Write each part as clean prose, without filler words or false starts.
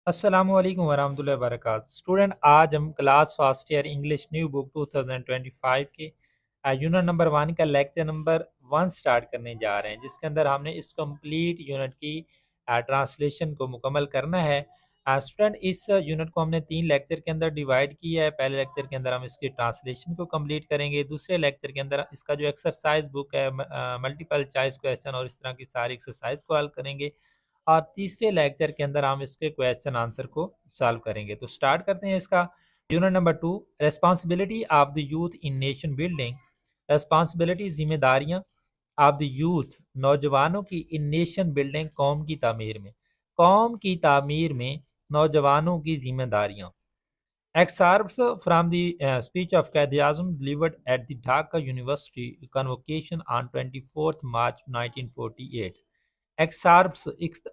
السلام علیکم ورحمۃ اللہ وبرکاتہ اسٹوڈنٹ، آج ہم class first year English new book 2025 کے یونٹ نمبر 1 کا لیکچر نمبر 1 سٹارٹ کرنے جا رہے ہیں، جس کے اندر ہم نے اس کمپلیٹ یونٹ کی ٹرانسلیشن کو مکمل کرنا ہے۔ اسٹوڈنٹ، اس یونٹ کو ہم نے 3 لیکچر کے اندر ڈیوائڈ کیا ہے۔ پہلے لیکچر کے اندر ہم اس کی ٹرانسلیشن کو کمپلیٹ کریں گے، دوسرے لیکچر کے اندر اس کا جو ایکسرسائز بک ہے ملٹیپل چوائس کویسچن اور اس طرح کی ساری ایکسرسائز کو حل کریں گے، اور تیسرے لیکچر کے اندر ہم اس کے کویسچن آنسر کو سالو کریں گے۔ تو سٹارٹ کرتے ہیں اس کا unit number 2، responsibility of the youth in nation building. Responsibility, ذمہ داریاں، آف دی یوتھ، نوجوانوں کی، ان نیشن بلڈنگ، قوم کی تعمیر میں، قوم کی تعمیر میں نوجوانوں کی ذمہ داریاں۔ Excerpts from the speech of Quaid Azam delivered at the Dhaka University convocation on 24th March 1948۔ ایکسارپس،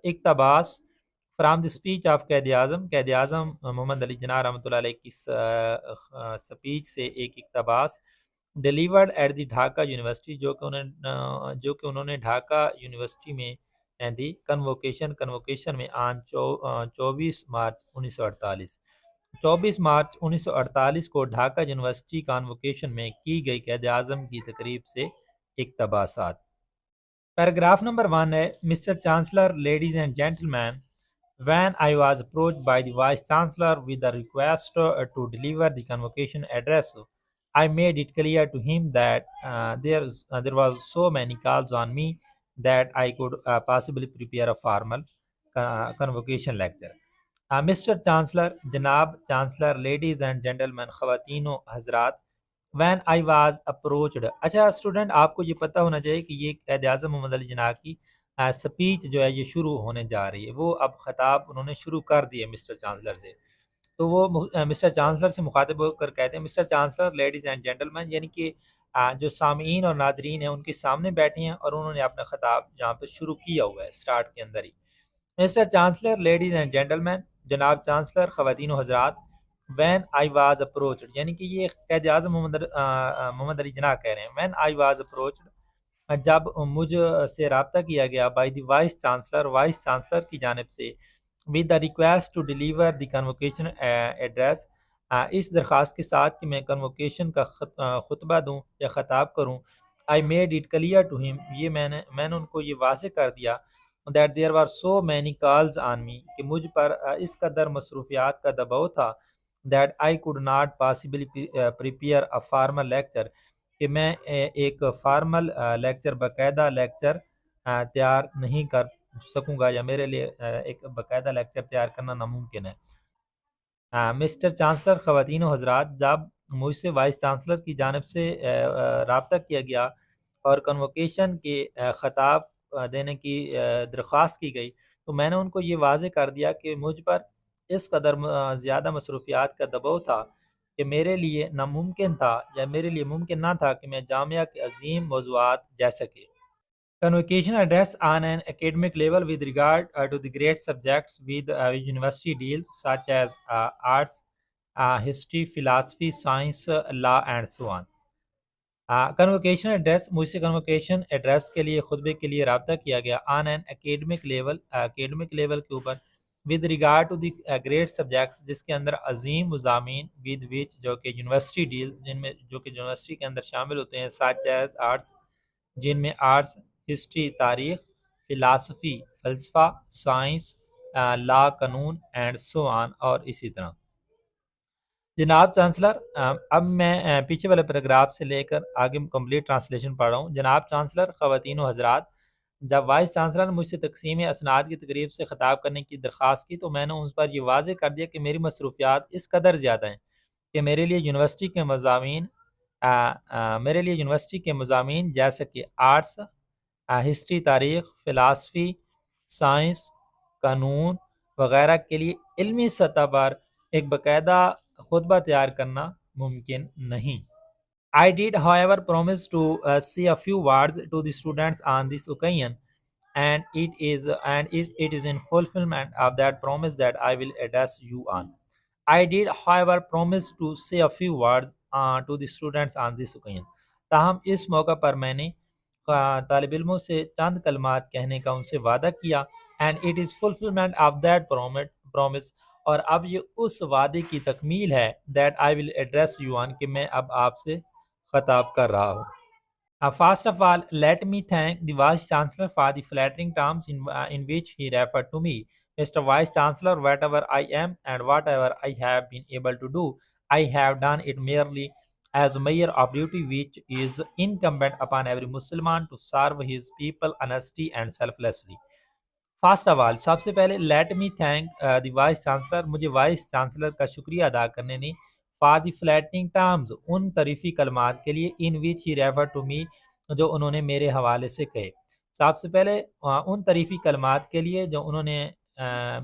اقتباس، from the speech of Quaid Azam محمد علی جناح رحمۃ اللہ علیہ کی سپیچ سے ایک اقتباس، delivered at the Dhaka university, جو کہ انہوں نے ڈھاکہ یونیورسٹی میں دی کنووکیشن میں آن 24 مارچ 1948، 24 مارچ 1948 کو ڈھاکہ یونیورسٹی کانووکیشن میں کی گئی قائد اعظم کی تقریب سے اقتباسات۔ پیراگراف نمبر 1 ہے، mister chancellor, ladies and gentleman, when I was approached by the Vice Chancellor with a request to deliver the convocation address, I made it clear to him that there was so many calls on me that I could possibly prepare a formal convocation lecture. Mister chancellor, جناب chancellor, ladies and gentleman, خواتین و حضرات، when I was approached. اچھا student, آپ کو یہ پتہ ہونا چاہیے کہ یہ قائد اعظم محمد علی جناح کی سپیچ جو ہے یہ شروع ہونے جا رہی ہے، وہ اب خطاب انہوں نے شروع کر دیے مسٹر چانسلر سے، تو وہ مسٹر چانسلر سے مخاطب ہو کر کہتے ہیں، mister chancellor, ladies and gentleman, یعنی کہ جو سامعین اور ناظرین ہیں ان کے سامنے بیٹھے ہیں اور انہوں نے اپنا خطاب جہاں پہ شروع کیا ہوا ہے سٹارٹ کے اندر ہی۔ Mister chancellor, ladies and gentleman, جناب چانسلر، خواتین و حضرات، وین آئی واز اپروچڈ، یعنی کہ یہ قائد اعظم محمد علی جناح کہہ رہے ہیں، وین آئی واز اپروچڈ، جب مجھ سے رابطہ کیا گیا، by the voice chancellor, voice chancellor کی جانب سے، with the request to deliver the convocation address, اس درخواست کے ساتھ کہ میں کنووکیشن کا خطبہ دوں یا خطاب کروں، I made it clear to ہم، یہ میں نے ان کو یہ واضح کر دیا، that there were so many calls on me، کہ مجھ پر اس قدر مصروفیات کا دباؤ تھا، that I could not possibly prepare a formal lecture، کہ میں ایک فارمل لیکچر، باقاعدہ لیکچر تیار نہیں کر سکوں گا، یا میرے لیے ایک باقاعدہ لیکچر تیار کرنا ناممکن ہے۔ مسٹر چانسلر، خواتین و حضرات، جب مجھ سے وائس چانسلر کی جانب سے رابطہ کیا گیا اور کنووکیشن کے خطاب دینے کی درخواست کی گئی، تو میں نے ان کو یہ واضح کر دیا کہ مجھ پر اس قدر زیادہ مصروفیات کا دباؤ تھا کہ میرے لیے ناممکن تھا، یا میرے لیے ممکن نہ تھا کہ میں جامعہ کے عظیم موضوعات جیسا کہ convocation address on an academic level with regard to the great subjects with university deals such as arts, history, philosophy, science, law and so on۔ Convocation address, مجھ سے کنووکیشن ایڈریس کے لیے، خطبے کے لیے رابطہ کیا گیا، on an academic level, academic level کے اوپر، with regard to the great subjects, جس کے اندر عظیم مضامین، ود وچ، جو کہ یونیورسٹی ڈیل، جن میں جو کہ یونیورسٹی کے اندر شامل ہوتے ہیں، سچ ایز آرٹس، جن میں آرٹس، ہسٹری تاریخ، فلاسفی فلسفہ، سائنس لا قانون اینڈ سو آن، اور اسی طرح۔ جناب چانسلر، اب میں پیچھے والے پیراگراف سے لے کر آگے کمپلیٹ ٹرانسلیشن پڑھ رہا ہوں۔ جناب چانسلر، خواتین و حضرات، جب وائس چانسلر نے مجھ سے تقسیم اسناد کی تقریب سے خطاب کرنے کی درخواست کی، تو میں نے اس پر یہ واضح کر دیا کہ میری مصروفیات اس قدر زیادہ ہیں کہ میرے لیے یونیورسٹی کے مضامین جیسے کہ آرٹس، ہسٹری تاریخ، فلاسفی، سائنس، قانون وغیرہ کے لیے علمی سطح پر ایک باقاعدہ خطبہ تیار کرنا ممکن نہیں۔ I did however promise to say a few words to the students on this occasion, and it is in fulfillment of that promise that I will address you on۔ I did however promise to say a few words to the students on this occasion۔ تاہم اس موقع پر میں نے طالب علموں سے چند کلمات کہنے کا ان سے وعدہ کیا، and it is fulfillment of that promise اور اب یہ اس وعدے کی تکمیل ہے that I will address you on کہ میں اب آپ سے خطاب کر رہا ہوں. First of all, let me thank the Vice Chancellor for the flattering terms in which he referred to me. Mr. Vice Chancellor, whatever I am and whatever I have been able to do, I have done it merely as a measure of duty which is incumbent upon every Muslim to serve his people honestly and selflessly. First of all سب سے پہلے let me thank the voice chancellor, مجھے vice chancellor کا شکریہ ادا کرنے دیں for the flattering terms, ان تعریفی کلمات کے لیے ان وچ ہی ریفر ٹو می جو انہوں نے میرے حوالے سے کہے. سب سے پہلے ان تعریفی کلمات کے لیے جو انہوں نے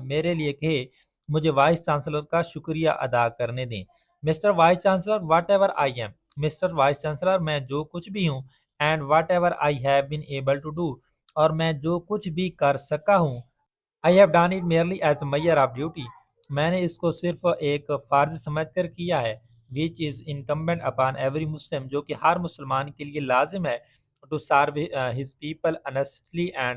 میرے لیے کہے مجھے وائس چانسلر کا شکریہ ادا کرنے دیں. Mister vice chancellor whatever I am, mister vice chancellor میں جو کچھ بھی ہوں، and whatever I have been able to do, اور میں جو کچھ بھی کر سکا ہوں. I have done it merely as a measure of duty. میں نے اس کو صرف ایک فرض سمجھ کر کیا ہے. which is incumbent upon every Muslim، جو کہ ہر مسلمان کے لیے لازم ہے to serve his people honestly and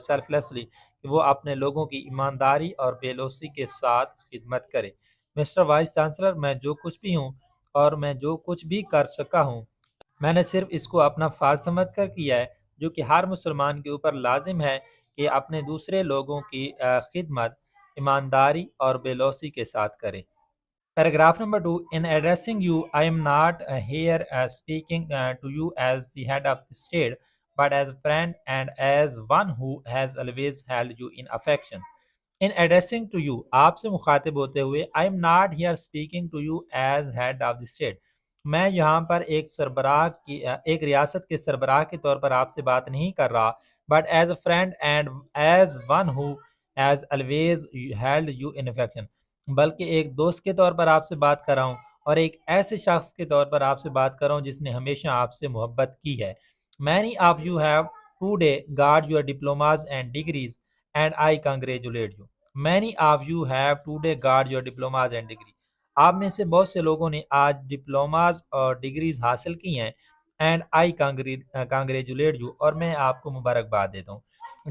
selflessly، کہ وہ اپنے لوگوں کی ایمانداری اور بے لوثی کے ساتھ خدمت کرے. مسٹر وائس چانسلر میں جو کچھ بھی ہوں اور میں جو کچھ بھی کر سکا ہوں، میں نے صرف اس کو اپنا فرض سمجھ کر کیا ہے جو کہ ہر مسلمان کے اوپر لازم ہے کہ اپنے دوسرے لوگوں کی خدمت ایمانداری اور بے لوثی کے ساتھ کرے. Paragraph number 2. In addressing you, I am not here speaking to you as the head of the state, but as a friend and as one who has always held you in affection. In addressing to you، آپ سے مخاطب ہوتے ہوئے I am not here speaking to you as head of the state، میں یہاں پر ایک ریاست کے سربراہ کے طور پر آپ سے بات نہیں کر رہا، but as a friend and as one who has always held you in affection، بلکہ ایک دوست کے طور پر آپ سے بات کر رہا ہوں اور ایک ایسے شخص کے طور پر آپ سے بات کر رہا ہوں جس نے ہمیشہ آپ سے محبت کی ہے. Many of you have today got your diplomas and degrees and I congratulate you. Many of you have today got your diplomas and degrees. آپ میں سے بہت سے لوگوں نے آج ڈپلوماز اور ڈگریز حاصل کی ہیں. اینڈ آئی کانگریچولیٹ یو، اور میں آپ کو مبارکباد دیتا ہوں.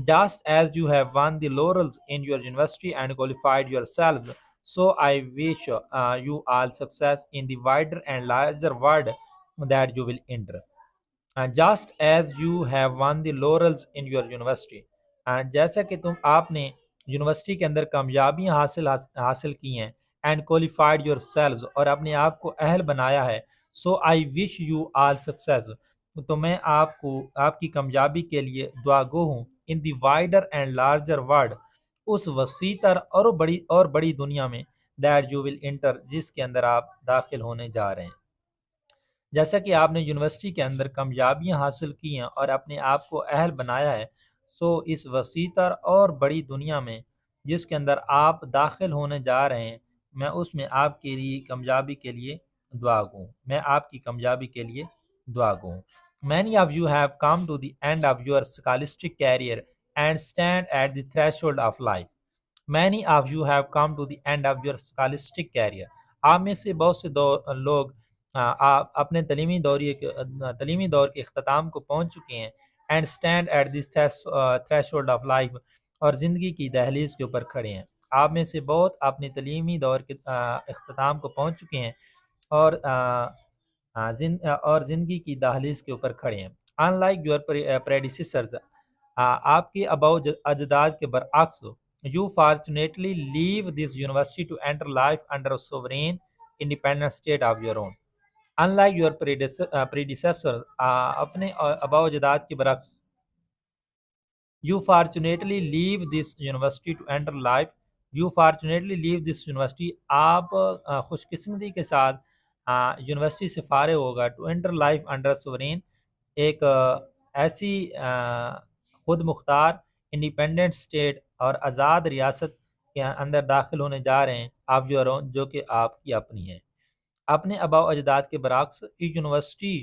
Just as you have won the laurels in your university and qualified yourselves, so I wish you all success in the wider and larger world that you will enter. Just as you have won the laurels in your university، جیسا کہ آپ نے university کے اندر کامیابیاں حاصل کی ہیں، and qualified yourselves، اور اپنے آپ کو اہل بنایا ہے، so I wish you all success، تو میں آپ کی کامیابی کے لیے دعا گو ہوں. in the wider and larger world، اس وسیع تر اور بڑی دنیا میں، that you will enter، جس کے اندر آپ داخل ہونے جا رہے ہیں. جیسا کہ آپ نے یونیورسٹی کے اندر کامیابیاں حاصل کی ہیں اور اپنے آپ کو اہل بنایا ہے، سو اس وسیع تر اور بڑی دنیا میں جس کے اندر آپ داخل ہونے جا رہے ہیں، میں اس میں آپ کی کامیابی کے لیے دعا گوں. میں آپ کی کامیابی کے لیے دعا گوں. Many of you have come to the end of your scholastic career and stand at the threshold of life. Many of you have come to the end of your scholastic career. آپ میں سے بہت سے لوگ آپ اپنے تعلیمی دور کے اختتام کو پہنچ چکے ہیں. And stand at this threshold of life, اور زندگی کی دہلیز کے اوپر کھڑے ہیں. آپ میں سے بہت اپنے تعلیمی دور کے اختتام کو پہنچ چکے ہیں اور زندگی کی دہلیز کے اوپر کھڑے ہیں. ان لائک یور پریڈیسیسرز، آپ کے آباء و اجداد کے برعکس، you fortunately leave this university to enter life under sovereign independent state of your own. Unlike your predecessors، اپنے آباء و اجداد کے برعکس، you fortunately leave this university to enter life. You fortunately leave this university، آپ خوش قسمتی کے ساتھ یونیورسٹی سے فارغ ہوگا. to enter life under sovereign، ایک ایسی خود مختار انڈیپینڈنٹ اسٹیٹ اور آزاد ریاست کے اندر داخل ہونے جا رہے ہیں، آپ جو جو کہ آپ کی اپنی ہے. اپنے آباء و اجداد کے برعکس یونیورسٹی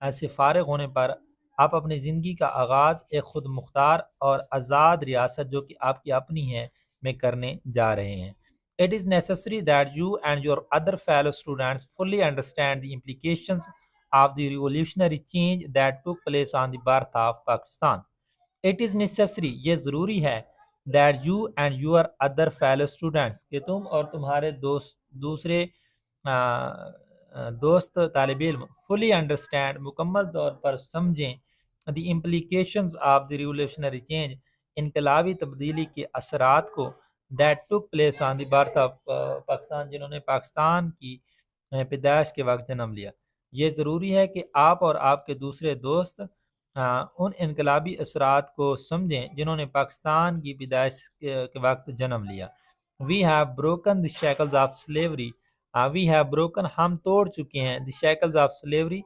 سے فارغ ہونے پر آپ اپنی زندگی کا آغاز ایک خود مختار اور آزاد ریاست جو کہ آپ کی اپنی ہے میں کرنے جا رہے ہیں. It is necessary that you and your other fellow students fully understand the implications of the revolutionary change that took place on the birth of Pakistan. It is necessary، یہ ضروری ہے that you and your other fellow students کہ تم اور تمہارے دوسرے دوست طالب علم fully understand مکمل طور پر سمجھیں the implications of the revolutionary change انقلابی تبدیلی کے اثرات کو that took place on the birth of Pakistan جنہوں نے پاکستان کی پیدائش کے وقت جنم لیا. یہ ضروری ہے کہ آپ اور آپ کے دوسرے دوست ان انقلابی اثرات کو سمجھیں جنہوں نے پاکستان کی پیدائش کے وقت جنم لیا. We have broken the shackles of slavery. We have broken ہم توڑ چکے ہیں the shackles of slavery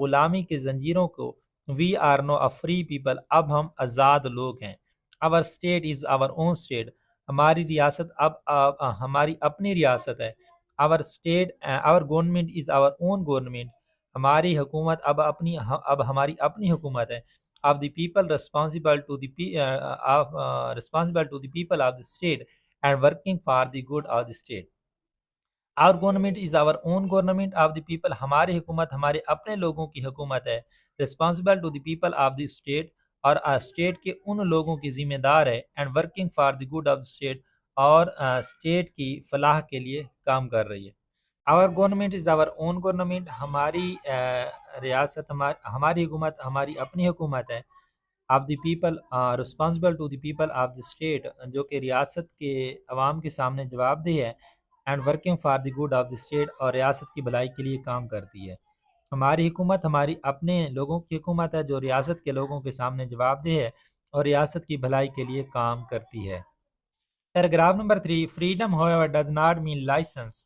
غلامی کی زنجیروں کو. We are now a free people. اب ہم آزاد لوگ ہیں. Our state is our own state. ہماری ریاست اب ہماری اپنی ریاست ہے. Our state our government is our own government. ہماری حکومت اب ہماری اپنی حکومت ہے. Of the people responsible to the people of the state and working for the good of the state. Our government is our own government of the people. ہماری حکومت ہمارے اپنے لوگوں کی حکومت ہے. Responsible to the people of the state اور state کے ان لوگوں کی ذمہ دار ہے. And working for the good of the state اور state کی فلاح کے لیے کام کر رہی ہے. Our government is our own government. ہماری ریاست ہماری حکومت ہماری اپنی حکومت ہے. Of the people responsible to the people of the state جو کہ ریاست کے عوام کے سامنے جواب دہ ہے. And working for the good of the state اور ریاست کی بھلائی کے لیے کام کرتی ہے. ہماری حکومت ہماری اپنے لوگوں کی حکومت ہے جو ریاست کے لوگوں کے سامنے جواب دہ ہے اور ریاست کی بھلائی کے لیے کام کرتی ہے. Paragraph number 3. Freedom however does not mean license.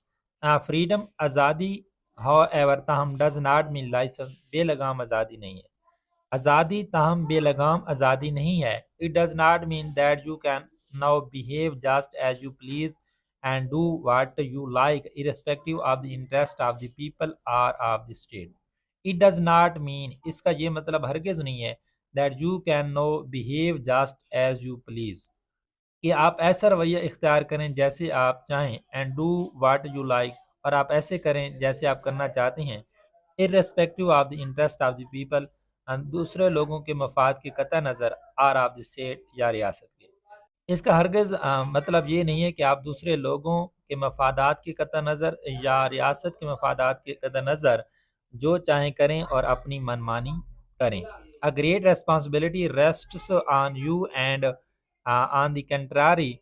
freedom آزادی however تاہم does not mean license بے لگام آزادی نہیں ہے. آزادی تاہم بے لگام آزادی نہیں ہے. It does not mean that you can now behave just as you please and do what you like irrespective of the interest of the people or of the state. It does not mean اس کا یہ مطلب ہرگز نہیں ہے that you can now behave just as you please کہ آپ ایسا رویہ اختیار کریں جیسے آپ چاہیں and do what you like اور آپ ایسے کریں جیسے آپ کرنا چاہتے ہیں irrespective of the interest of the people دوسرے لوگوں کے مفاد کے قطع نظر or of the state یا ریاست کے. اس کا ہرگز مطلب یہ نہیں ہے کہ آپ دوسرے لوگوں کے مفادات کے قطع نظر یا ریاست کے مفادات کے قطع نظر جو چاہیں کریں اور اپنی منمانی کریں. A great responsibility rests on you and on the contrary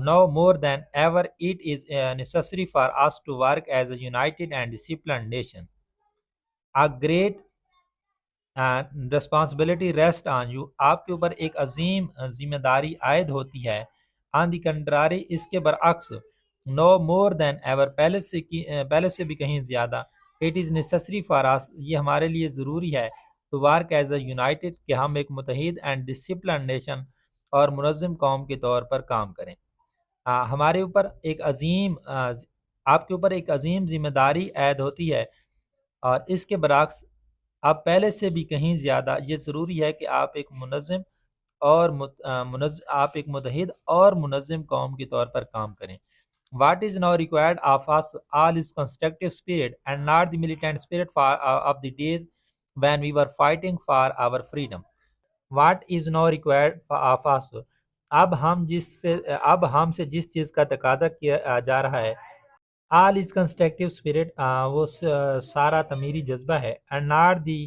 now more than ever it is necessary for us to work as a united and disciplined nation. A great responsibility rest on you آپ کے اوپر ایک عظیم ذمہ داری عائد ہوتی ہے. on the contrary اس کے برعکس no more than ever پہلے سے بھی کہیں زیادہ it is necessary for us یہ ہمارے لیے ضروری ہے to work as a united کہ ہم ایک متحد and disciplined nation اور منظم قوم کے طور پر کام کریں. ہمارے اوپر ایک عظیم آپ کے اوپر ایک عظیم ذمہ داری عائد ہوتی ہے اور اس کے برعکس اب پہلے سے بھی کہیں زیادہ یہ ضروری ہے کہ آپ ایک آپ ایک متحد اور منظم قوم کے طور پر کام کریں. What is now required of us all is constructive spirit and not the militant spirit of the days when we were fighting for our freedom. What is now required of us اب ہم سے جس چیز کا تقاضا کیا جا رہا ہے all is constructive spirit وہ سارا تعمیری جذبہ ہے and not the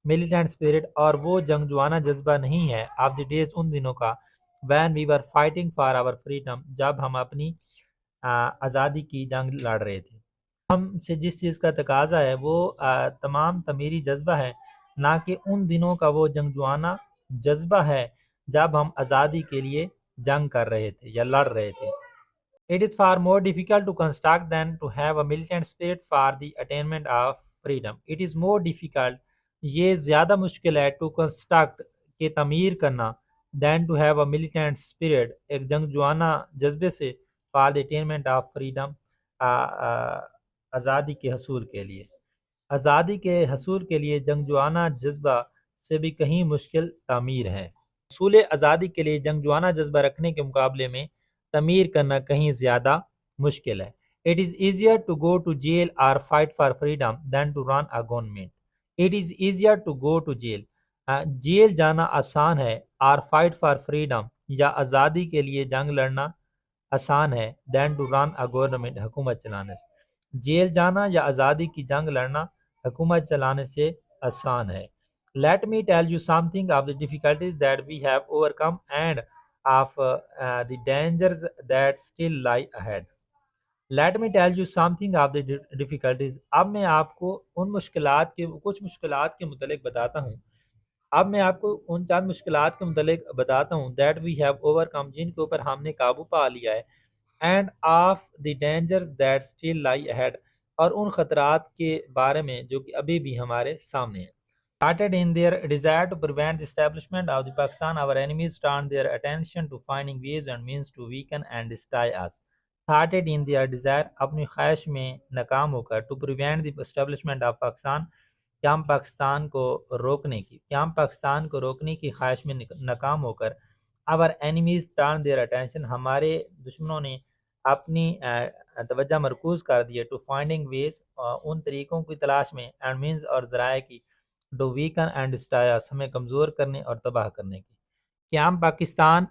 militant spirit اور وہ جنگجوانہ جذبہ نہیں ہے of the days ان دنوں کا when we were fighting for our freedom جب ہم اپنی آزادی کی جنگ لڑ رہے تھے. ہم سے جس چیز کا تقاضا ہے وہ تمام تعمیری جذبہ ہے نہ کہ ان دنوں کا وہ جنگجوانہ جذبہ ہے جب ہم آزادی کے لیے جنگ کر رہے تھے یا لڑ رہے تھے. It is far more difficult to construct than to have a militant spirit for the attainment of freedom. It is more difficult یہ زیادہ مشکل ہے to construct کہ تعمیر کرنا than to have a militant spirit ایک جنگجوانہ جذبے سے for the attainment of freedom آزادی کے حصول کے لیے. آزادی کے حصول کے لیے جنگجوانہ جذبہ سے بھی کہیں مشکل تعمیر ہے. حصول آزادی کے لیے جنگجوانہ جذبہ رکھنے کے مقابلے میں تعمیر کرنا کہیں زیادہ مشکل ہے. It is easier to go to jail or fight for freedom than to run a government. It is easier to go to jail. Jail جانا آسان ہے اور fight for freedom یا آزادی کے لیے جنگ لڑنا آسان ہے دین ٹو رن اے گورنمنٹ، حکومت چلانے سے۔ جیل جانا یا آزادی کی جنگ لڑنا حکومت چلانے سے آسان ہے۔ Let me tell you something of the difficulties that we have overcome and of the dangers that still lie ahead. Let me tell you something of the difficulties, اب میں آپ کو ان مشکلات کے کچھ مشکلات کے متعلق بتاتا ہوں، اب میں آپ کو ان چند مشکلات کے متعلق بتاتا ہوں دیٹ وی ہیو اوور کم، جن کے اوپر ہم نے قابو پا لیا ہے، and of the dangers that still lie ahead, اور ان خطرات کے بارے میں جو کہ ابھی بھی ہمارے سامنے ہیں۔ Started in their desire to prevent the establishment of the Pakistan, our enemies turned their attention to finding ways and means to weaken and destroy us. Started in their desire، اپنی خواہش میں ناکام ہو کر، to prevent the establishment of Pakistan، کہ ہم پاکستان کو روکنے کی، کہ ہم پاکستان کو روکنے کی خواہش میں ناکام ہو کر، our enemies turned their attention، ہمارے دشمنوں نے اپنی توجہ مرکوز کر دی ہے to finding ways، ان طریقوں کی تلاش میں، and means اور ذرائع کی، ڈو ویکن اینڈ اسٹایاس، ہمیں کمزور کرنے اور تباہ کرنے کی، کہ ہم پاکستان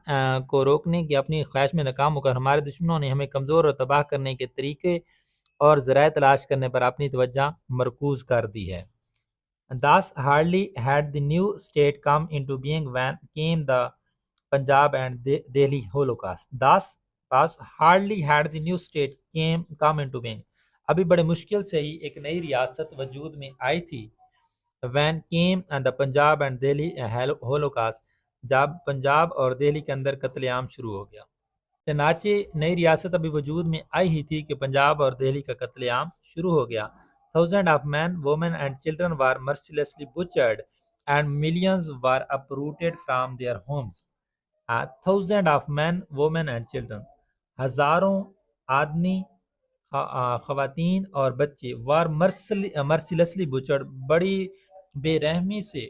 کو روکنے کی اپنی خواہش میں ناکام ہو کر ہمارے دشمنوں نے ہمیں کمزور اور تباہ کرنے کے طریقے اور ذرائع تلاش کرنے پر اپنی توجہ مرکوز کر دی ہے۔ Thus hardly had the new state come into being when came the Punjab and Delhi Holocaust. Thus hardly had the new state come into being، ابھی بڑے مشکل سے ہی ایک نئی ریاست وجود میں آئی تھی، when came and the Punjab and Delhi Holocaust، جب پنجاب اور دہلی کے اندر قتل عام شروع ہو گیا۔ چنانچہ نئی ریاست ابھی وجود میں آئی ہی تھی کہ پنجاب اور دہلی کا قتل عام شروع ہو گیا۔ Thousands of men, women and children were mercilessly butchered and millions were uprooted from their homes. Thousands of men, women and children، ہزاروں آدمی، خواتین اور بچے were mercilessly butchered، بڑی بے رحمی سے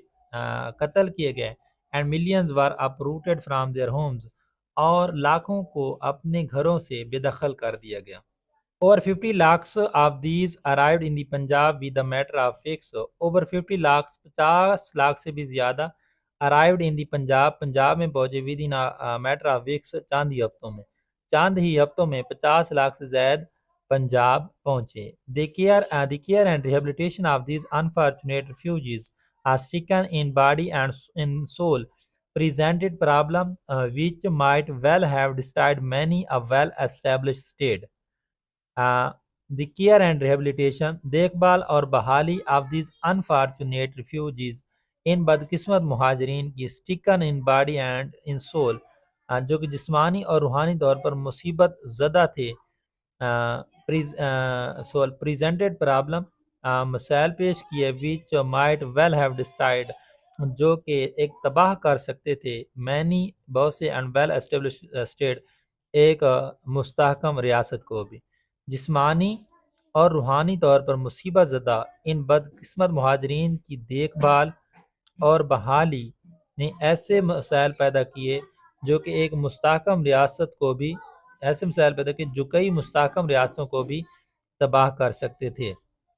قتل کیے گئے، and millions were uprooted from their homes، اور لاکھوں کو اپنے گھروں سے بے دخل کر دیا گیا۔ Over 50 lakhs of these arrived in the Punjab with a matter of weeks۔ Over 50 lakhs، 50 lakh سے بھی زیادہ arrived in the Punjab، Punjab میں پہنچے within a matter of weeks، چند ہی ہفتوں میں 50 لاکھ سے زائد پنجاب پہنچے۔ The care and rehabilitation of these unfortunate refugees are stricken in body and in soul presented problem which might well have destroyed many a well-established state۔ The care and rehabilitation، دیکھ بھال اور بحالی of these unfortunate refugees، ان بدقسمت مہاجرین کی sticken in body and in soul، جو کہ جسمانی اور روحانی طور پر مصیبت زدہ تھے، presented problem، مسائل پیش کیے which might well have destroyed، جو کہ ایک تباہ کر سکتے تھے many، بہت سے and well established state، ایک مستحکم ریاست کو بھی۔ جسمانی اور روحانی طور پر مصیبت زدہ ان بدقسمت مہاجرین کی دیکھ بھال اور بحالی نے ایسے مسائل پیدا کیے جو کہ ایک مستحکم ریاست کو بھی، ایسے مسائل پیدا کیے جو کئی مستحکم ریاستوں کو بھی تباہ کر سکتے تھے۔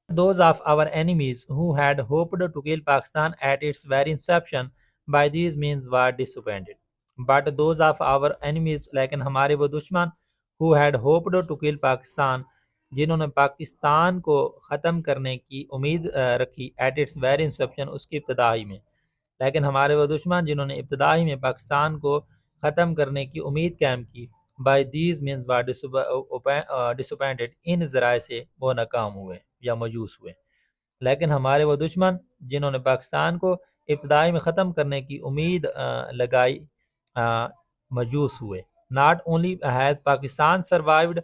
Those of our enemies who had hoped to kill Pakistan at its very inception by these means were disappointed. But those of our enemies، لیکن ہمارے وہ دشمن who had hoped to kill Pakistan، جنہوں نے پاکستان کو ختم کرنے کی امید رکھی at its very inception، اس کی ابتدائی میں، لیکن ہمارے وہ دشمن جنہوں نے ابتدائی میں پاکستان کو ختم کرنے کی امید قائم کی by these means were disappointed، ان ذرائع سے وہ ناکام ہوئے یا مایوس ہوئے، لیکن ہمارے وہ دشمن جنہوں نے پاکستان کو ابتدائی میں ختم کرنے کی امید لگائی مایوس ہوئے۔ Not only has Pakistan survived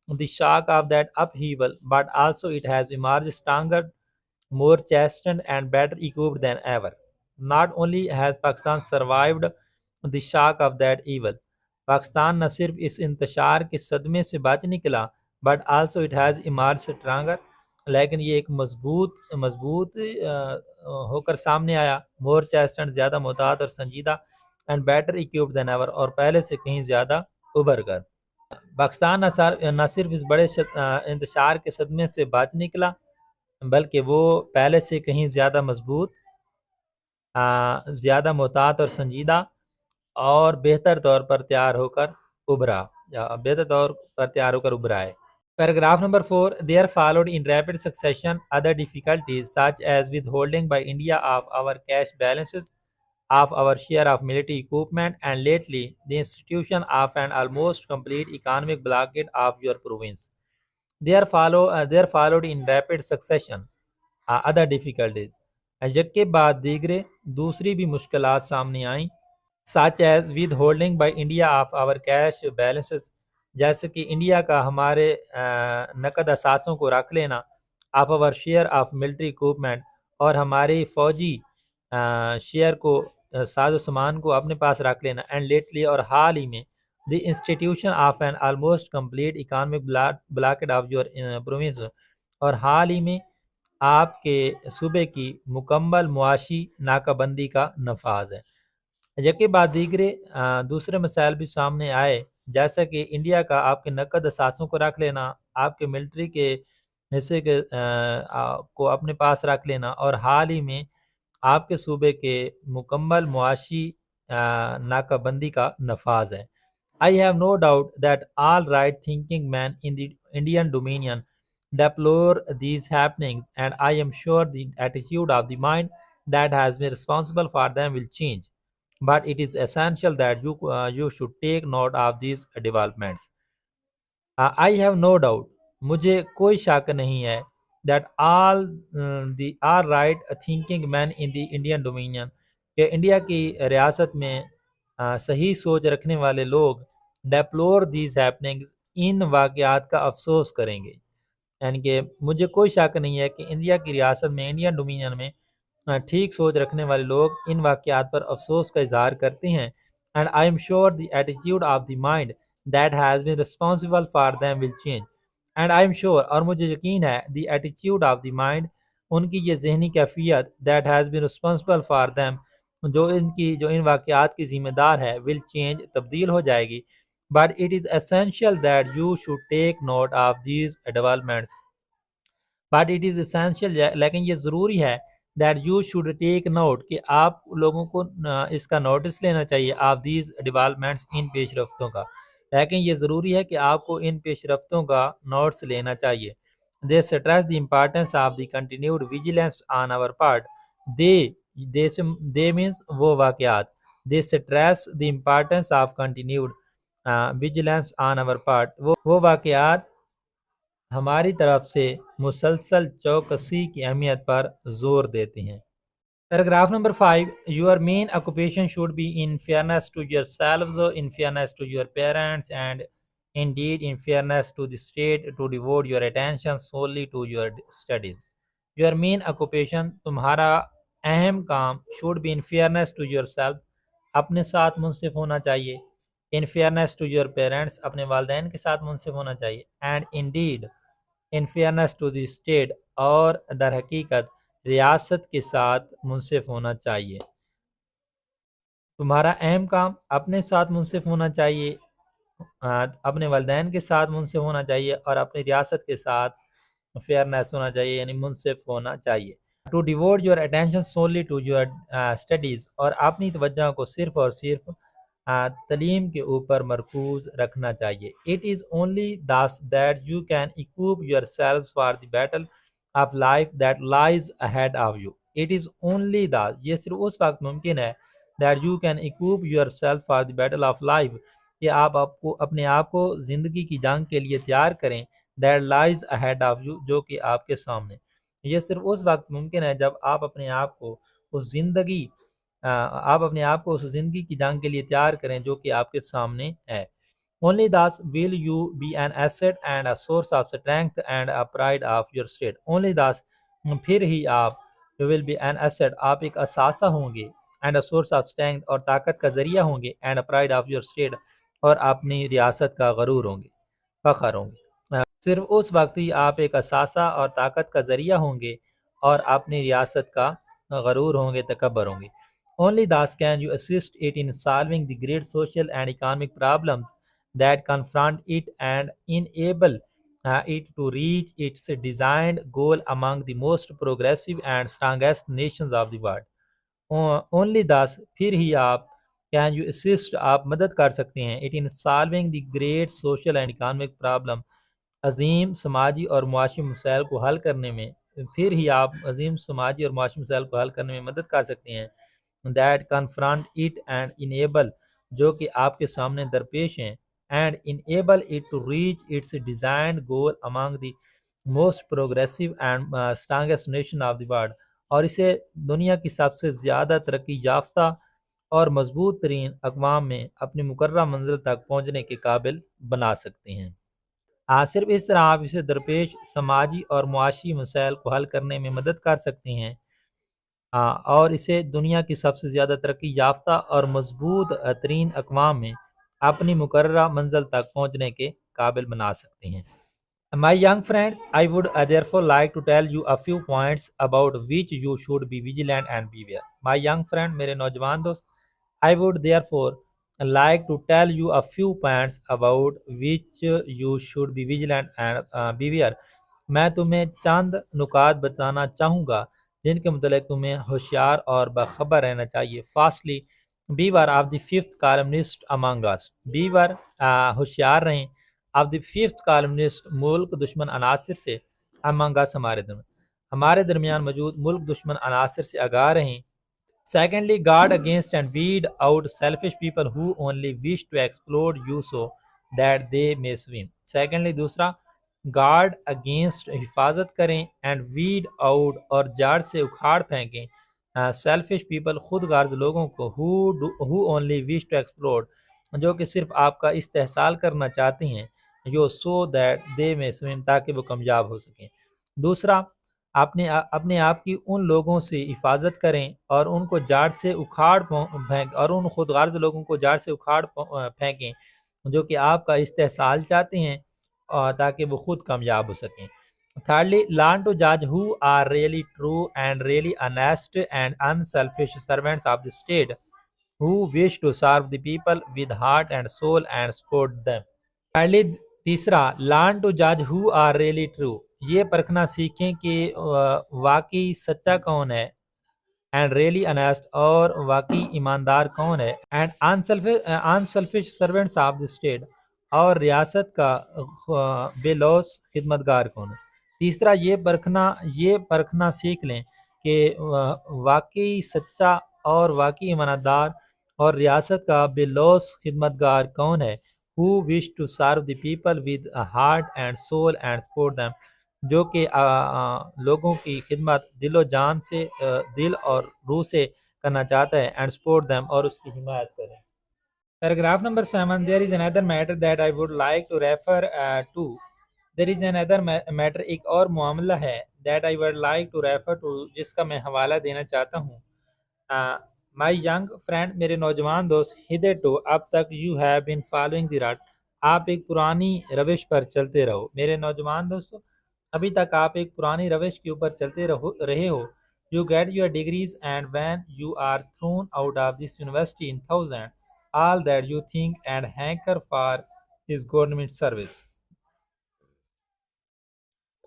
the shock of that upheaval, but also it has emerged stronger, more chastened and better equipped than ever۔ Not only has Pakistan survived the shock of that evil، Pakistan نہ صرف اس انتشار کے صدمے سے بچ نکلا but also it has emerged stronger، لیکن یہ ایک مضبوط ہو کر سامنے آیا، more chastened، زیادہ محتاط اور سنجیدہ، and better equipped than ever، اور پہلے سے کہیں زیادہ ابھر کر۔ پاکستان نہ صرف اس بڑے انتشار کے صدمے سے بچ نکلا بلکہ وہ پہلے سے کہیں زیادہ مضبوط، زیادہ محتاط اور سنجیدہ اور بہتر طور پر تیار ہو کر ابھرا یا بہتر طور پر تیار ہو کر ابھرا ہے. Paragraph number 4. There followed in rapid succession other difficulties such as withholding by India of our cash balances, of our share of military equipment, and lately the institution of an almost complete economic blockade of your province. There followed in rapid succession other difficulties. یک کے بعد دیگرے دوسری بھی مشکلات سامنے آئیں such as withholding by India of our cash balances, جیسے کہ انڈیا کا ہمارے نقد اثاثوں کو رکھ لینا, of our share of military equipment, اور ہماری فوجی شیئر کو ساز و سامان کو اپنے پاس رکھ لینا, and lately اور حال ہی میں the institution of an almost complete economic blockade of your province, اور حال ہی میں آپ کے صوبے کی مکمل معاشی ناکہ بندی کا نفاذ ہے. یکے بعد دیگرے دوسرے مسائل بھی سامنے آئے, جیسا کہ انڈیا کا آپ کے نقد اثاثوں کو رکھ لینا, آپ کے ملٹری کے حصے کے کو اپنے پاس رکھ لینا, اور حال ہی میں آپ کے صوبے کے مکمل معاشی ناکہ بندی کا نفاذ ہے. I have no doubt that all right thinking men in the Indian Dominion deplore these happenings, and I am sure the attitude of the mind that has been responsible for them will change. But it is essential that you should take note of these developments. I have no doubt, مجھے کوئی شک نہیں ہے, that all right thinking men in the Indian Dominion, کہ India کی ریاست میں صحیح سوچ رکھنے والے لوگ deplore these happenings, ان واقعات کا افسوس کریں گے. یعنی کہ مجھے کوئی شک نہیں ہے کہ انڈیا کی ریاست میں, انڈین ڈومینین میں ٹھیک سوچ رکھنے والے لوگ ان واقعات پر افسوس کا اظہار کرتے ہیں. And I am sure the attitude of the mind that has been responsible for them will change. And I am sure, اور مجھے یقین ہے, the attitude of the mind, ان کی یہ ذہنی کیفیت, that has been responsible for them, جو ان واقعات کی ذمہ دار ہے, ول چینج, تبدیل ہو جائے گی. But it is essential that you should take note of these developments. But it is essential, لیکن یہ ضروری ہے, that you should take note, کہ آپ لوگوں کو اس کا نوٹس لینا چاہیے, آف دیز ڈیولپمنٹس, ان پیش رفتوں کا, لیکن یہ ضروری ہے کہ آپ کو ان پیش رفتوں کا نوٹس لینا چاہیے. They stress the importance of the continued vigilance on our part. They means وہ واقعات, they stress the importance of continued vigilance on our part, وہ واقعات ہماری طرف سے مسلسل چوکسی کی اہمیت پر زور دیتے ہیں. Paragraph number 5. Your main occupation should be in fairness to yourselves, in fairness to your parents, and indeed in fairness to the state, to devote your attention solely to your studies. Your main occupation, تمہارا اہم کام, should be in fairness to yourself, اپنے ساتھ منصف ہونا چاہیے, in fairness to your parents, اپنے والدین کے ساتھ منصف ہونا چاہیے, and indeed in fairness to the state, اور در حقیقت ریاست کے ساتھ منصف ہونا چاہیے. تمہارا اہم کام اپنے ساتھ منصف ہونا چاہیے, اپنے والدین کے ساتھ منصف ہونا چاہیے, اور اپنی ریاست کے ساتھ فیئرنیس ہونا چاہیے, یعنی منصف ہونا چاہیے. To devote your attention solely to your studies, اور اپنی توجہ کو صرف اور صرف تعلیم کے اوپر مرکوز رکھنا چاہیے. It is only thus that you can equip yourselves for the battle of life that lies ahead of you. It is only thus, یہ صرف اس وقت ممکن ہے, that you can equip yourself for the battle of life, کہ آپ اپنے آپ کو زندگی کی جنگ کے لیے تیار کریں, that lies ahead of you, جو کہ آپ کے سامنے. یہ صرف اس وقت ممکن ہے جب آپ اپنے آپ کو اس زندگی کی جنگ کے لیے تیار کریں جو کہ آپ کے سامنے ہے. Only thus will you be an asset and a source of strength and a pride of your state. Only thus, پھر ہی آپ, you will be an asset, آپ ایک اثاثہ ہوں گے, and a source of strength, اور طاقت کا ذریعہ ہوں گے, and a pride of your state, اور اپنی ریاست کا غرور ہوں گے, فخر ہوں گے. صرف اس وقت ہی آپ ایک اثاثہ اور طاقت کا ذریعہ ہوں گے, اور اپنی ریاست کا غرور ہوں گے, تکبر ہوں گے. Only thus can you assist it in solving the great social and economic problems that confront it, and enable it to reach its designed goal among the most progressive and strongest nations of the world. Only thus, پھر ہی آپ can you assist, آپ مدد کر سکتے ہیں it in solving the great social and economic problem, عظیم سماجی اور معاشی مسائل کو حل کرنے میں، پھر ہی آپ عظیم سماجی اور معاشی مسائل کو حل کرنے میں مدد کر سکتے ہیں. That confront it and enable, جو کہ آپ کے سامنے درپیش ہیں، and enable it to reach its designed goal among the most progressive and strongest nation of the world, اور اسے دنیا کی سب سے زیادہ ترقی یافتہ اور مضبوط ترین اقوام میں اپنی مقررہ منزل تک پہنچنے کے قابل بنا سکتے ہیں. صرف اس طرح آپ اسے درپیش سماجی اور معاشی مسائل کو حل کرنے میں مدد کر سکتے ہیں، اور اسے دنیا کی سب سے زیادہ ترقی یافتہ اور مضبوط ترین اقوام میں اپنی مقررہ منزل تک پہنچنے کے قابل بنا سکتے ہیں. My young friends, I would therefore like to tell you a few points about which you should be vigilant and beware. My young friend, میرے نوجوان دوست, I would therefore like to tell you a few points about which you should be vigilant and beware. میں تمہیں چند نکات بتانا چاہوں گا جن کے متعلق تمہیں ہوشیار اور باخبر رہنا چاہیے. Firstly, beware of the fifth columnist among us. Beware, ہوشیار رہیں, of the fifth columnist, ملک دشمن عناصر سے, among us, ہمارے درمیان موجود ملک دشمن عناصر سے آگاہ رہیں. Secondly, guard against and weed out selfish people who only wish to explode you so that they may swim. Secondly, دوسرا, guard against, حفاظت کریں, and weed out, اور جاڑ سے اکھاڑ پھینکیں, selfish people, خود غرض لوگوں کو, who only wish to explode, جو کہ صرف آپ کا استحصال کرنا چاہتے ہیں, so that they may swim, تاکہ وہ کامیاب ہو سکیں. دوسرا, اپنے آپ کی ان لوگوں سے حفاظت کریں اور ان کو جاڑ سے اکھاڑ پھینک، اور ان خود غرض لوگوں کو جاڑ سے اکھاڑ پھینکیں جو کہ آپ کا استحصال چاہتے ہیں، تاکہ وہ خود کامیاب ہو سکیں. Thirdly, learn to judge who are really true and really honest and unselfish servants of the state, who wish to serve the people with heart and soul and support them. Thirdly, تیسرا, learn to judge who are really true, یہ پرکھنا سیکھیں کہ واقعی سچا کون ہے, and really honest, اور واقعی ایماندار کون ہے, and unselfish servants of the state, اور ریاست کا بے لوث خدمتگار کون ہے. تیسرا, یہ پرکھنا سیکھ لیں کہ واقعی سچا اور واقعی ایماندار اور ریاست کا بے لوث خدمتگار کون ہے, who wish to serve the people with a heart and soul and support them, جو کہ لوگوں کی خدمت دل و جان سے, دل اور روح سے کرنا چاہتا ہے, and support them, اور اس کی حمایت کریں. Paragraph number 7, there is another matter that I would like to refer to. There is another matter, ایک اور معاملہ ہے, that I would like to refer to, جس کا میں حوالہ دینا چاہتا ہوں. My young friend, میرے نوجوان دوست, hitherto, اب تک, you have been following the rut, آپ ایک پرانی روش پر چلتے رہو. میرے نوجوان دوستو, ابھی تک آپ ایک پرانی روش کے اوپر چلتے رہے ہو. You get your degrees, and when you are thrown out of this university in 1000, all that you think and hanker for is government service.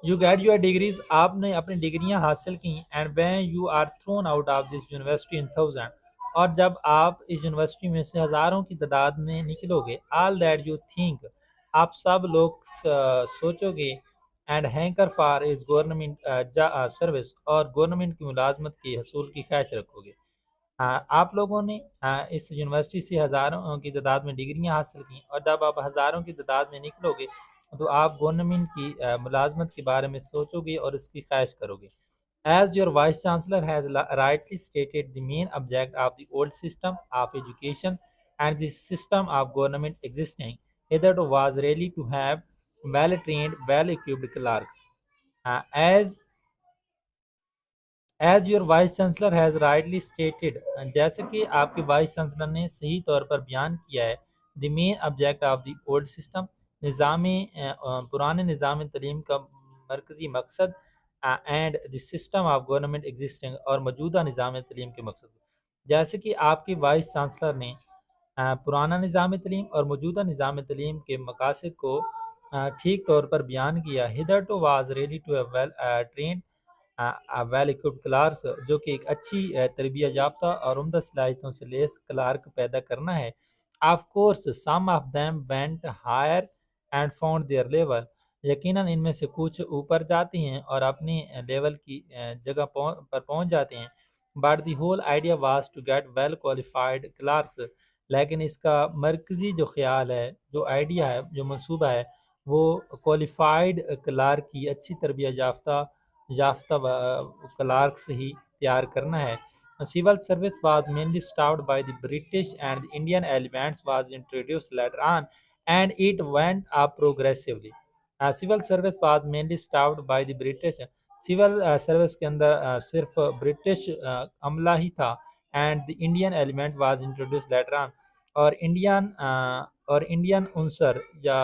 You get your degrees, آپ نے اپنی ڈگریاں حاصل کی, and when you are thrown out of this university in 1000, اور جب آپ اس university میں سے ہزاروں کی تعداد میں نکلو گے, all that you think, آپ سب لوگ سوچو گے, and hanker for is government service, اور گورنمنٹ کی ملازمت کے حصول کی خواہش رکھو گے. آپ لوگوں نے اس یونیورسٹی سے ہزاروں کی تعداد میں ڈگریاں حاصل کی, اور جب آپ ہزاروں کی تعداد میں نکلو گے تو آپ گورنمنٹ کی ملازمت کے بارے میں سوچو گے اور اس کی خواہش کرو گے. As your vice chancellor has rightly stated, the main object of the old system of education and the system of government existing hitherto was really to have well-trained, well-equipped clerks. As your vice chancellor has rightly stated, جیسے کہ آپ کے vice chancellor نے صحیح طور پر بیان کیا ہے, the main object of the old system, پرانے نظام تعلیم کا مرکزی مقصد, and the system of government existing, اور موجودہ نظام تعلیم کے مقصد. جیسے کہ آپ کے وائس چانسلر نے پرانا نظام تعلیم اور موجودہ نظام تعلیم کے مقاصد کو ٹھیک طور پر بیان کیا. hitherto was really to have well trained, well equipped clerks جو کہ ایک اچھی تربیت یافتہ اور عمدہ صلاحیتوں سے لیس کلارک پیدا کرنا ہے. Of course some of them went higher and found their level. یقیناً ان میں سے کچھ اوپر جاتی ہیں اور اپنی لیول کی جگہ پر پہنچ جاتے ہیں. But the whole idea was to get well qualified clerks. لیکن اس کا مرکزی جو خیال ہے، جو آئیڈیا ہے، جو منصوبہ ہے، وہ qualified کلارک کی اچھی تربیت یافتہ کلارکس ہی تیار کرنا ہے. Civil service was mainly staffed by the British and the Indian elements was introduced later on and it went up progressively. Civil service was mainly staffed by the British. Civil service کے اندر صرف British عملہ ہی تھا and the Indian element was introduced later on اور Indian عنصر یا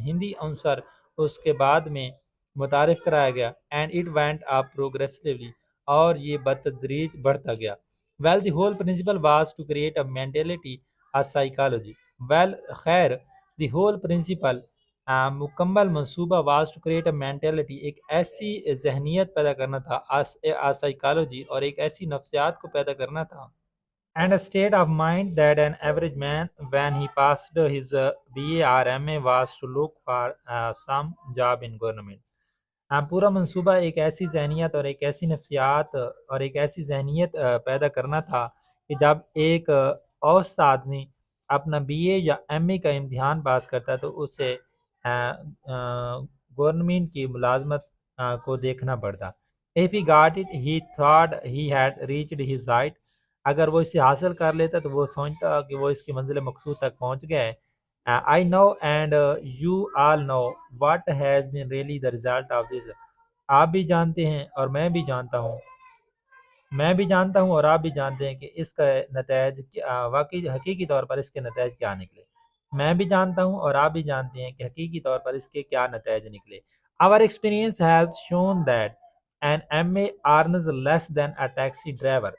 ہندی عنصر اس کے بعد میں متعارف کرایا گیا. And it went up progressively اور یہ بتدریج بڑھتا گیا. Well the whole principle was to create a mentality a psychology. Well خیر دی ہول پرنسپل مکمل منصوبہ was to create a mentality ایک ایسی ذہنیت پیدا کرنا تھا، سائیکالوجی اور ایک ایسی نفسیات کو پیدا کرنا تھا. And a state of mind that an average man when he passed his BA or MA was to look for some job in government. پورا منصوبہ ایک ایسی ذہنیت اور ایک ایسی نفسیات اور ایک ایسی ذہنیت پیدا کرنا تھا کہ جب ایک اوسط آدمی اپنا بی اے یا ایم اے کا امتحان پاس کرتا تو اسے گورنمنٹ کی ملازمت کو دیکھنا پڑتا. If he got it, he thought he had reached his height. اگر وہ اسے حاصل کر لیتا تو وہ سوچتا کہ وہ اس کی منزل مقصود تک پہنچ گیا ہے. I know and you all know what has been really the result of this. آپ بھی جانتے ہیں اور میں بھی جانتا ہوں اور آپ بھی جانتے ہیں کہ اس کا نتائج واقعی حقیقی طور پر اس کے نتائج کیا نکلے. میں بھی جانتا ہوں اور آپ بھی جانتے ہیں کہ حقیقی طور پر اس کے کیا نتائج نکلے. Our experience has shown that an MA earns less than a taxi driver.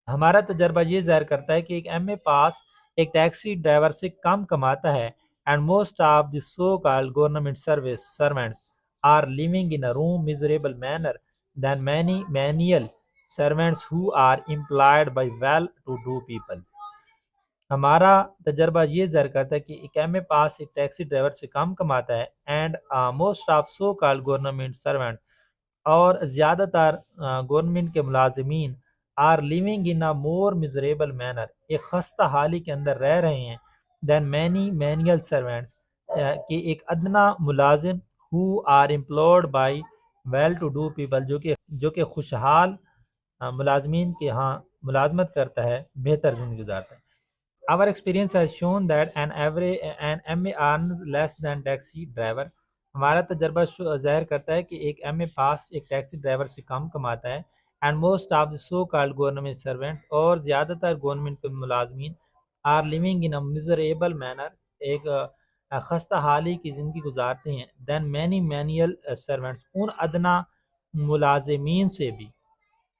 ہمارا تجربہ یہ ظاہر کرتا ہے کہ ایک ایم اے پاس ایک ٹیکسی ڈرائیور سے کم کماتا ہے. And most of the so called government servants are living in a روم miserable manner than many menial servants who are employed by well to do people. ہمارا تجربہ یہ ظاہر کرتا ہے کہ ایک ایم اے پاس ایک ٹیکسی ڈرائیور سے کم کماتا ہے. And most of so called government servant اور زیادہ تر گورنمنٹ کے ملازمین are living in a more miserable manner ایک خستہ حالی کے اندر رہ رہے ہیں دین مینی مینیل سرونٹس کہ ایک ادنا ملازم ہو are employed by well to do people جو کہ خوشحال ملازمین کے ہاں ملازمت کرتا ہے، بہتر زندگی گزارتا ہے. Our experience has shown that an MA earns less than taxi driver. ہمارا تجربہ ظاہر کرتا ہے کہ ایک ایم اے پاس ایک ٹیکسی ڈرائیور سے کم کماتا ہے. And most of the so called government servants اور زیادہ تر گورنمنٹ کے ملازمین are living in a miserable manner ایک خستہ حالی کی زندگی گزارتے ہیں دین مینی مینیل سرونٹس ان ادنا ملازمین سے بھی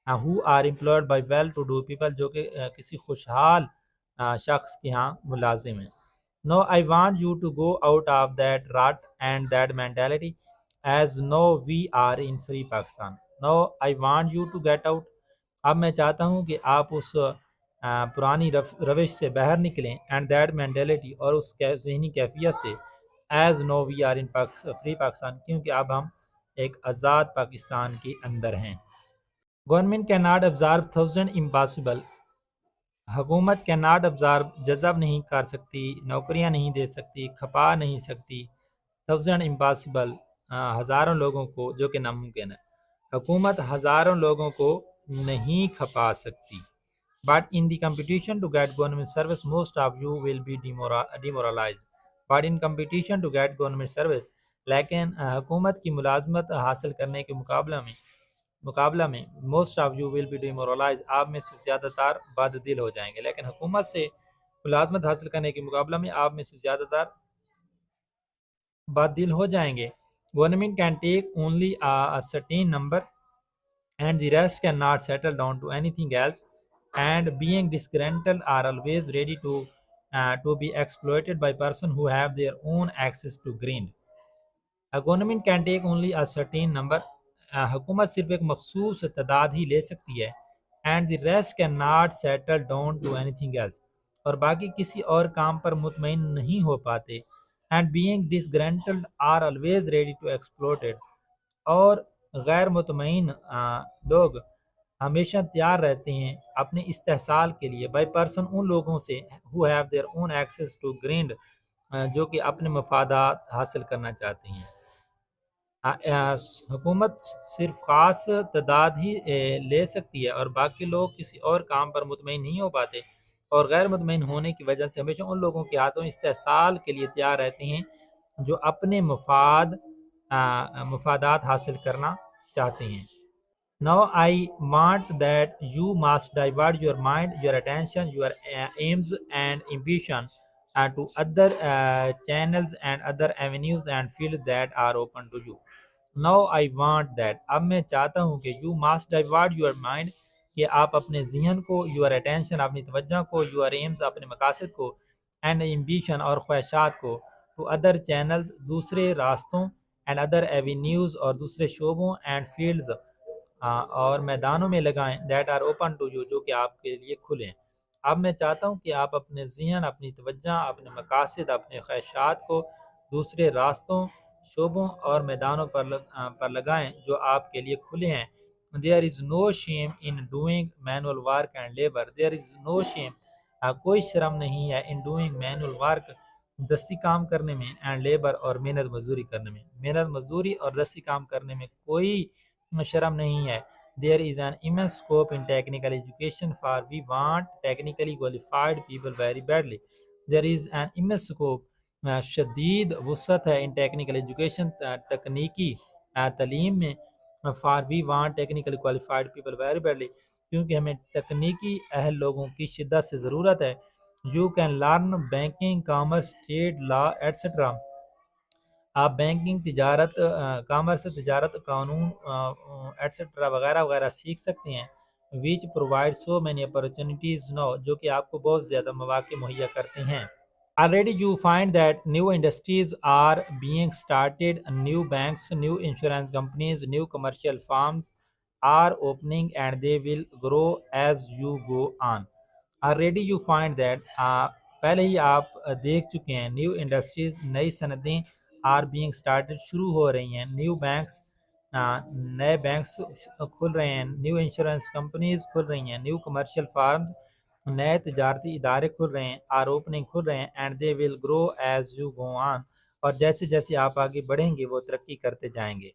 who are employed by well to do people جو کہ کسی خوشحال شخص کے ہاں ملازم ہیں. No, I want you to go out of that rut and that mentality as no we are in free Pakistan. No, I want you to get out. اب میں چاہتا ہوں کہ آپ اس پرانی روش سے باہر نکلیں and that mentality اور اس ذہنی کیفیت سے as no we are in free Pakistan کیونکہ اب ہم ایک آزاد پاکستان کے اندر ہیں. گورنمنٹ کی ناٹ ابزارب تھاؤزینڈ امپاسبل. حکومت کی ناٹ ابزارب جذب نہیں کر سکتی، نوکریاں نہیں دے سکتی، کھپا نہیں سکتی. تھاؤزینڈ امپاسبل ہزاروں لوگوں کو جو کہ ناممکن ہے. حکومت ہزاروں لوگوں کو نہیں کھپا سکتی. But in the competition to get government service most of you will be demoralize. But in competition to get government service لیکن حکومت کی ملازمت حاصل کرنے کے مقابلہ میں most of you will be demoralize آپ میں سے زیادہ تر بد دل ہو جائیں گے. لیکن حکومت سے ملازمت حاصل کرنے کے مقابلہ میں آپ میں سے زیادہ تر بد دل ہو جائیں گے. Government can take only a certain number and the rest can not settle down to anything else and being disgruntled are always ready to be exploited by person who have their own access to grind. Government can take only a certain number, حکومت صرف ایک مخصوص تعداد ہی لے سکتی ہے، and the rest can not settle down to anything else, اور باقی کسی اور کام پر مطمئن نہیں ہو پاتے، and being disgruntled are always ready to exploited, اور غیر مطمئن لوگ ہمیشہ تیار رہتے ہیں اپنے استحصال کے لیے، بائی پرسن ان لوگوں سے who have their own access to grind، جو کہ اپنے مفادات حاصل کرنا چاہتے ہیں۔ حکومت صرف خاص تعداد ہی لے سکتی ہے، اور باقی لوگ کسی اور کام پر مطمئن نہیں ہو پاتے، اور غیر مطمئن ہونے کی وجہ سے ہمیشہ ان لوگوں کے ہاتھوں استحصال کے لیے تیار رہتے ہیں جو اپنے مفادات حاصل کرنا چاہتے ہیں۔ Now I want that you must divert your mind, your attention, your aims and ambition to other channels and other avenues and fields that are open to you. Now I want that، اب میں چاہتا ہوں کہ you must divert your mind، کہ آپ اپنے ذہن کو، your attention اپنی توجہ کو، your aims اپنے مقاصد کو، and ambition اور خواہشات کو، to other channels دوسرے راستوں، and other avenues اور دوسرے شعبوں، and fields اور میدانوں میں لگائیں that are open to you, جو کہ آپ کے لیے کھلیں۔ اب میں چاہتا ہوں کہ آپ اپنے ذہن، اپنی توجہ، اپنے مقاصد، اپنے خواہشات کو دوسرے راستوں، شعبوں اور میدانوں پر لگائیں جو آپ کے لیے کھلے ہیں۔ There is no shame in doing manual work and labor. There is no shame، کوئی شرم نہیں ہے in doing manual work، دستی کام کرنے میں، and labor اور محنت مزدوری کرنے میں، محنت مزدوری اور دستی کام کرنے میں کوئی شرم نہیں ہے۔ There is an immense scope in technical education for we want technically qualified people very badly. There is an immense scope، شدید وسعت ہے، in technical education تکنیکی تعلیم میں، for we want technically qualified people very badly، کیونکہ ہمیں تکنیکی اہل لوگوں کی شدت سے ضرورت ہے۔ You can learn banking, commerce, trade, law, etc. آپ بینکنگ، تجارت، کامرس، تجارت، قانون ایٹسٹرا وغیرہ وغیرہ سیکھ سکتے ہیں، which provide so many opportunities نو، جو کہ آپ کو بہت زیادہ مواقع مہیا کرتے ہیں۔ Already you find that new industries are being started, new banks, new insurance companies, new commercial firms are opening and they will grow as you go on. Already you find that پہلے ہی آپ دیکھ چکے ہیں، new industries, نئی صنعتیں، are being started, شروع ہو رہی ہیں، نیو بینکس، نئے بینکس کھل رہے ہیں، نیو انشورنس کمپنیز کھل رہی ہیں، نیو کمرشل فارم، نئے تجارتی ادارے کھل رہے ہیں، آر اوپننگ کھل رہے ہیں، and they will grow as you go on, اور جیسے جیسے آپ آگے بڑھیں گے وہ ترقی کرتے جائیں گے۔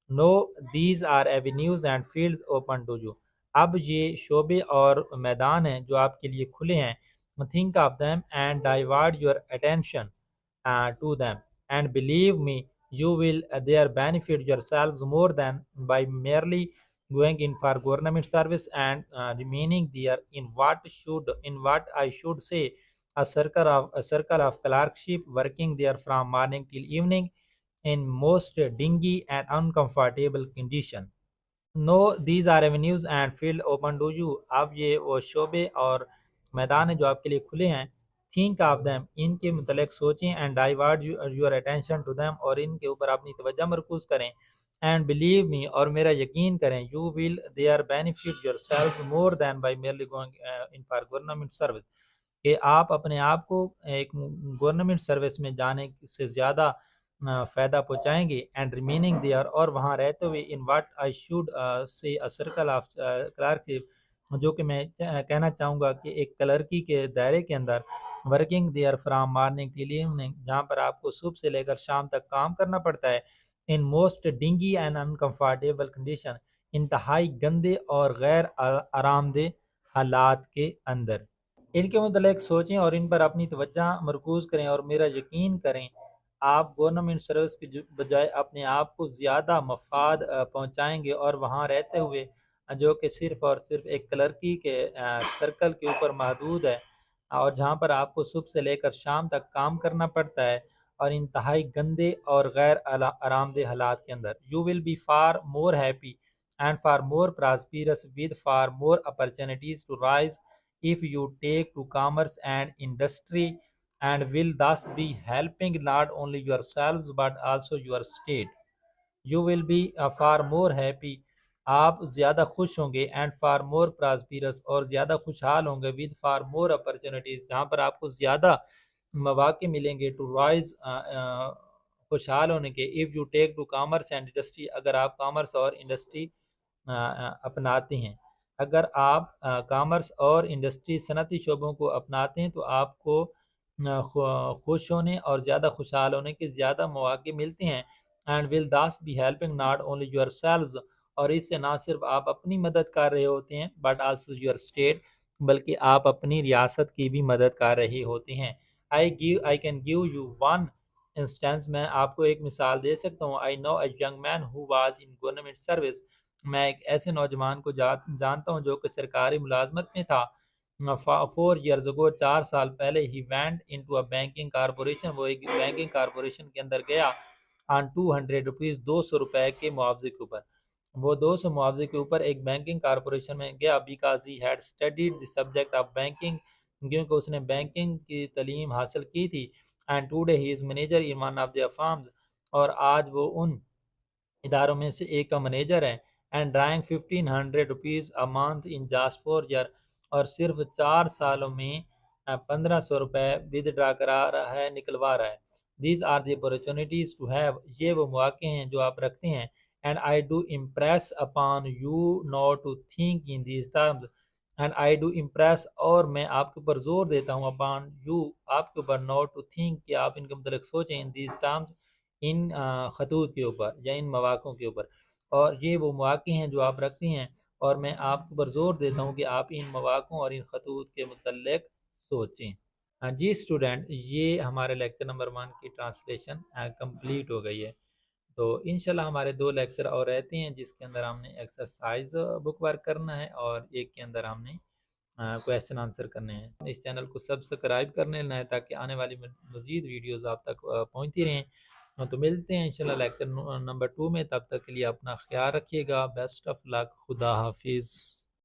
Now these are avenues and fields open to you, اب یہ شعبے اور میدان ہیں جو آپ کے لیے کھلے ہیں۔ Think of them and divert your attention to them, and believe me you will there benefit yourselves more than by merely going in for government service and remaining there in what I should say a circle of clerkship, working there from morning till evening in most dingy and uncomfortable condition. Now these are avenues and field open to you, اب یہ وہ شعبے اور میدان ہیں جو آپ کے لیے کھلے ہیں۔ تھنک آف دیم، ان کے متعلق سوچیں، and divert your attention to them, اور ان کے اوپر اپنی توجہ مرکوز کریں، اینڈ بلیو می، اور میرا یقین کریں، you will there benefit yourself more than by merely going in for government service, کہ آپ اپنے آپ کو ایک گورنمنٹ سروس میں جانے سے زیادہ فائدہ پہنچائیں گے، اینڈ ریمیننگ دیئر، اور وہاں رہتے ہوئے، in what I should see a circle of clerk, جو کہ میں کہنا چاہوں گا کہ ایک کلرکی کے دائرے کے اندر، working there from morning till evening, جہاں پر آپ کو صبح سے لے کر شام تک کام کرنا پڑتا ہے، ان موسٹ ڈنگی اینڈ انکمفرٹیبل کنڈیشن، انتہائی گندے اور غیر آرام دہ حالات کے اندر۔ ان کے متعلق سوچیں اور ان پر اپنی توجہ مرکوز کریں، اور میرا یقین کریں آپ گورنمنٹ سروس کے بجائے اپنے آپ کو زیادہ مفاد پہنچائیں گے، اور وہاں رہتے ہوئے جو کہ صرف اور صرف ایک کلرکی کے سرکل کے اوپر محدود ہے، اور جہاں پر آپ کو صبح سے لے کر شام تک کام کرنا پڑتا ہے، اور انتہائی گندے اور غیر آرام دہ حالات کے اندر۔ You will be far more happy and far more prosperous with far more opportunities to rise if you take to commerce and industry and will thus be helping not only yourselves but also your state. You will be far more happy. آپ زیادہ خوش ہوں گے and far more prosperous اور زیادہ خوشحال ہوں گے ود فار مور اپرچونیٹیز جہاں پر آپ کو زیادہ مواقع ملیں گے ٹو رائز خوشحال ہونے کے if you take to commerce and industry اگر آپ کامرس اور انڈسٹری اپناتے ہیں. اگر آپ کامرس اور انڈسٹری صنعتی شعبوں کو اپناتے ہیں تو آپ کو خوش ہونے اور زیادہ خوشحال ہونے کے زیادہ مواقع ملتے ہیں. And will thus be helping not only yourselves اور اس سے نہ صرف آپ اپنی مدد کر رہے ہوتے ہیں بٹ آلسو یور اسٹیٹ بلکہ آپ اپنی ریاست کی بھی مدد کر رہے ہوتے ہیں. I can give you one instance میں آپ کو ایک مثال دے سکتا ہوں. I know a young man who was in government service میں ایک ایسے نوجوان کو جانتا ہوں جو کہ سرکاری ملازمت میں تھا. 4 years ago 4 سال پہلے he went into a banking corporation وہ ایک بینکنگ کارپوریشن کے اندر گیا on 200 روپیز 200 روپے کے معاوضے کے اوپر. وہ 200 معاوضے کے اوپر ایک بینکنگ کارپوریشن میں گیا because he had studied the subject of banking کیونکہ اس نے بینکنگ کی تعلیم حاصل کی تھی. and today he is manager in one of their firms اور آج وہ ان اداروں میں سے ایک کا منیجر ہے. and drawing 1500 rupees a month in just 4 years اور صرف 4 سالوں میں 1500 روپے ودڈرا کرا رہا ہے نکلوا رہا ہے. These are the opportunities to have یہ وہ مواقع ہیں جو آپ رکھتے ہیں. and I do impress upon you not to think in these terms and I do impress اور میں آپ کے اوپر زور دیتا ہوں upon you آپ کے اوپر not to think کہ آپ ان کے متعلق سوچیں in these terms ان خطوط کے اوپر یا ان مواقعوں کے اوپر. اور یہ وہ مواقع ہیں جو آپ رکھتے ہیں اور میں آپ کے اوپر زور دیتا ہوں کہ آپ ان مواقعوں اور ان خطوط کے متعلق سوچیں. جی اسٹوڈنٹ یہ ہمارے لیکچر نمبر 1 کی ٹرانسلیشن کمپلیٹ ہو گئی ہے. تو انشاءاللہ ہمارے 2 لیکچر اور رہتے ہیں جس کے اندر ہم نے ایکسرسائز بک ورک کرنا ہے اور ایک کے اندر ہم نے کویسچن آنسر کرنے ہیں. اس چینل کو سبسکرائب کرنے لینا ہے تاکہ آنے والی مزید ویڈیوز آپ تک پہنچتی رہیں. تو ملتے ہیں انشاءاللہ لیکچر نمبر 2 میں. تب تک کے لیے اپنا خیال رکھیے گا. بیسٹ آف لک. خدا حافظ.